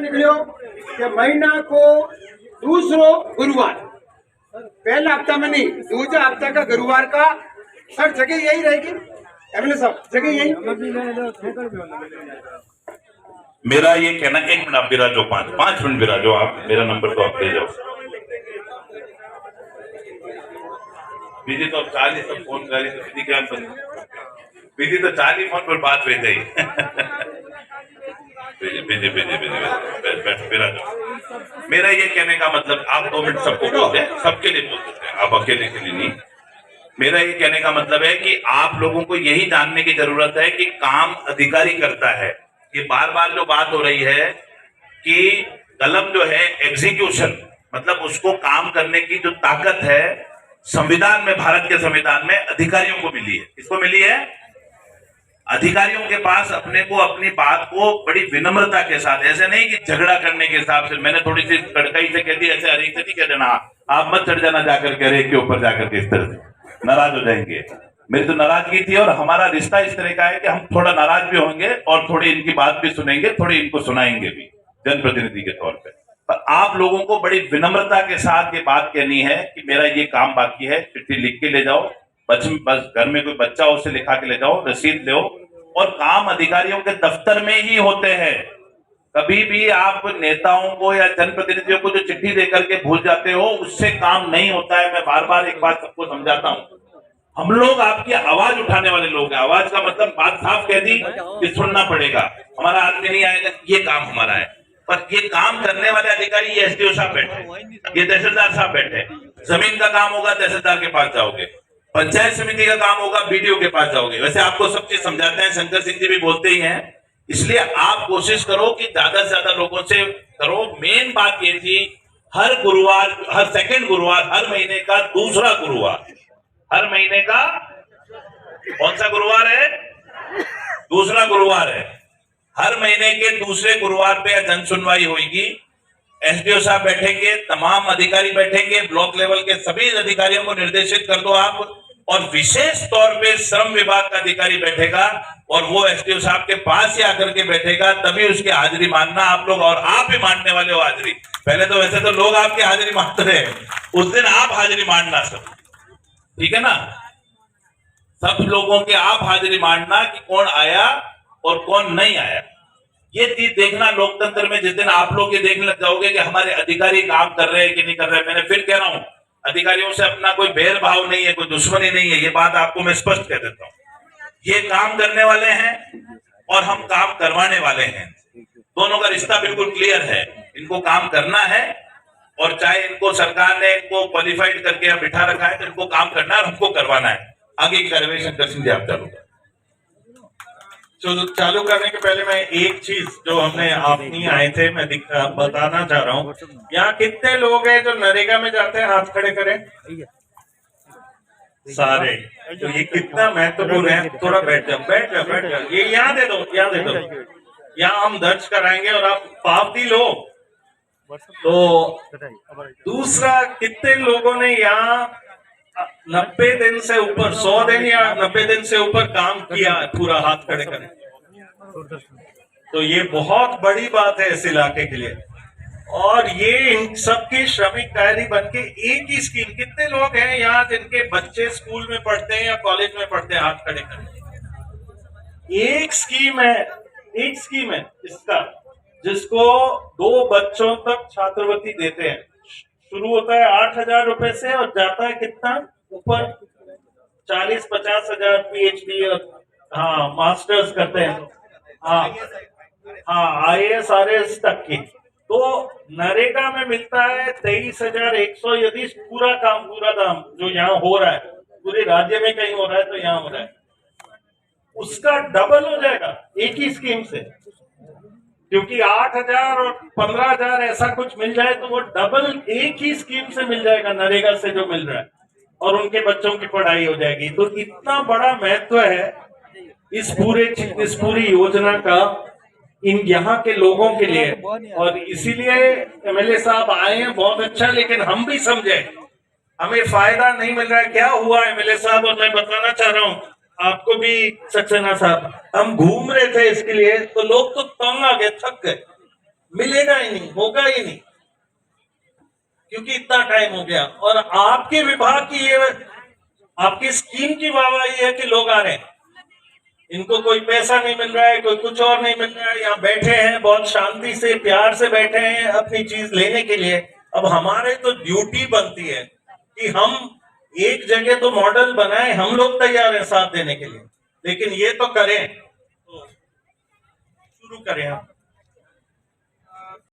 निकलियो कि महीना को दूसरो गुरुवार, पहला हफ्ता में नहीं, दूसरा हफ्ता का गुरुवार का सर जगह यही रहेगी। एमएलए साहब जगह यही। मेरा ये कहना, एक मिनट आप विराजो, पांच मिनट विराजो, आप मेरा नंबर तो आप ले जाओ। विधि तो 40 सब फोन करी तो विधि क्या विधि तो 40 फोन पर बात हुई थी। मेरा ये कहने का मतलब, आप 2 मिनट सबको बोलते हैं, सबके लिए बोलते हैं, आप अकेले के लिए नहीं। मेरा ये कहने का मतलब है कि आप लोगों को यही जानने की जरूरत है कि काम अधिकारी करता है। ये बार बार जो बात हो रही है कि कलम जो है एग्जीक्यूशन, मतलब उसको काम करने की जो ताकत है संविधान में, भारत के संविधान में अधिकारियों को मिली है। किसको मिली है? अधिकारियों के पास अपने को, अपनी बात को बड़ी विनम्रता के साथ, ऐसे नहीं कि झगड़ा करने के हिसाब से, मैंने थोड़ी सी कड़काई से कह दी, ऐसे हरी से नहीं कह देना, आप मत चढ़ जाना जाकर के रेत के ऊपर जाकर के, इस तरह से नाराज हो जाएंगे। मेरी तो नाराजगी थी और हमारा रिश्ता इस तरह का है कि हम थोड़ा नाराज भी होंगे और थोड़ी इनकी बात भी सुनेंगे, थोड़ी इनको सुनाएंगे भी जनप्रतिनिधि के तौर पर आप लोगों को बड़ी विनम्रता के साथ ये बात कहनी है कि मेरा ये काम बाकी है, चिट्ठी लिख के ले जाओ, बस घर में कोई बच्चा उसे लिखा के ले जाओ, रसीद लो। और काम अधिकारियों के दफ्तर में ही होते हैं। कभी भी आप नेताओं को या जनप्रतिनिधियों को जो चिट्ठी देकर के भूल जाते हो, उससे काम नहीं होता है। मैं बार बार एक बात सबको समझाता हूँ, हम लोग आपकी आवाज उठाने वाले लोग हैं। आवाज का मतलब बात साफ कह दी कि सुनना पड़ेगा, हमारा आदमी नहीं आएगा, ये काम हमारा है। पर ये काम करने वाले अधिकारी, ये एसडीओ साहब बैठे, ये तहसीलदार साहब बैठे, जमीन का काम होगा तहसीलदार के पास जाओगे, पंचायत समिति का काम होगा बीडीओ के पास जाओगे। वैसे आपको सब चीज समझाते हैं, शंकर सिंह जी भी बोलते ही हैं। इसलिए आप कोशिश करो कि ज्यादा से ज्यादा लोगों से करो। मेन बात ये थी, हर गुरुवार, हर सेकंड गुरुवार, हर महीने का दूसरा गुरुवार, हर महीने का कौन सा गुरुवार है? दूसरा गुरुवार है। हर महीने के दूसरे गुरुवार पे जन सुनवाई होगी। एसडीओ साहब बैठेंगे, तमाम अधिकारी बैठेंगे, ब्लॉक लेवल के सभी अधिकारियों को निर्देशित कर दो आप, और विशेष तौर पे श्रम विभाग का अधिकारी बैठेगा और वो एसडीओ साहब के पास ही आकर के बैठेगा, तभी उसकी हाजिरी मानना आप लोग। और आप भी मानने वाले हो हाजिरी। पहले तो वैसे तो लोग आपकी हाजिरी मानते रहे, उस दिन आप हाजिरी मानना सब, ठीक है ना? सब लोगों के आप हाजिरी मानना कि कौन आया और कौन नहीं आया। ये चीज देखना लोकतंत्र में, जिस दिन आप लोग ये देखने लग जाओगे कि हमारे अधिकारी काम कर रहे हैं कि नहीं कर रहे हैं। मैंने फिर कह रहा हूं, अधिकारियों से अपना कोई भेदभाव नहीं है, कोई दुश्मनी नहीं है, ये बात आपको मैं स्पष्ट कह देता हूं। ये काम करने वाले हैं और हम काम करवाने वाले हैं, दोनों का रिश्ता बिल्कुल क्लियर है। इनको काम करना है और चाहे इनको सरकार ने इनको क्वालिफाइड करके बिठा रखा है तो इनको काम करना है और हमको करवाना है। आगे की कार्रवाई शंकर सिंह जी आप चालू करें। तो चालू करने के पहले मैं एक चीज जो हमने आप नहीं आए थे, मैं बताना चाह रहा हूँ। यहाँ कितने लोग हैं जो नरेगा में जाते हैं? हाथ खड़े करें सारे। तो ये कितना महत्वपूर्ण है। थोड़ा बैठ जाओ, बैठ जाओ, बैठ जाओ। ये यहाँ दे दो, यहाँ दे दो, यहाँ हम दर्ज कराएंगे और आप पावती लो। तो दूसरा, कितने लोगों ने यहाँ 90 दिन से ऊपर, 100 दिन या 90 दिन से ऊपर काम किया? पूरा हाथ खड़े करें। तो ये बहुत बड़ी बात है इस इलाके के लिए। और ये इन सबकी श्रमिक डायरी बनके एक ही स्कीम। कितने लोग हैं यहाँ जिनके बच्चे स्कूल में पढ़ते हैं या कॉलेज में पढ़ते हैं? हाथ खड़े करें। एक स्कीम है इसका, जिसको 2 बच्चों तक छात्रवृत्ति देते हैं। शुरू होता है 8,000 रुपए से और जाता है कितना ऊपर? 40-50 हजार। पीएचडी, हाँ, मास्टर्स करते हैं, हाँ, IAS RAS तक की। तो नरेगा में मिलता है 23,100। यदि पूरा काम, पूरा दाम जो यहाँ हो रहा है, पूरे राज्य में कहीं हो रहा है तो यहाँ हो रहा है, उसका डबल हो जाएगा एक ही स्कीम से। क्योंकि 8,000 और 15,000 ऐसा कुछ मिल जाए तो वो डबल एक ही स्कीम से मिल जाएगा, नरेगा से जो मिल रहा है, और उनके बच्चों की पढ़ाई हो जाएगी। तो इतना बड़ा महत्व है इस पूरी योजना का इन यहाँ के लोगों के लिए। और इसीलिए एमएलए साहब आए हैं, बहुत अच्छा। लेकिन हम भी समझे हमें फायदा नहीं मिल रहा है। क्या हुआ एमएलए साहब, और मैं बताना चाह रहा हूँ आपको भी सक्सेना साहब, हम घूम रहे थे इसके लिए, तो लोग तो तंग आ गए, थक गए। मिलेगा ही नहीं, होगा ही नहीं, क्योंकि इतना टाइम हो गया। और आपके विभाग की ये आपकी स्कीम की वाहवाही है कि लोग आ रहे हैं, इनको कोई पैसा नहीं मिल रहा है, कोई कुछ और नहीं मिल रहा है, यहाँ बैठे हैं बहुत शांति से प्यार से बैठे हैं अपनी चीज लेने के लिए। अब हमारे तो ड्यूटी बनती है कि हम एक जगह तो मॉडल बनाए, हम लोग तैयार हैं साथ देने के लिए, लेकिन ये तो करें, तो शुरू करें हम।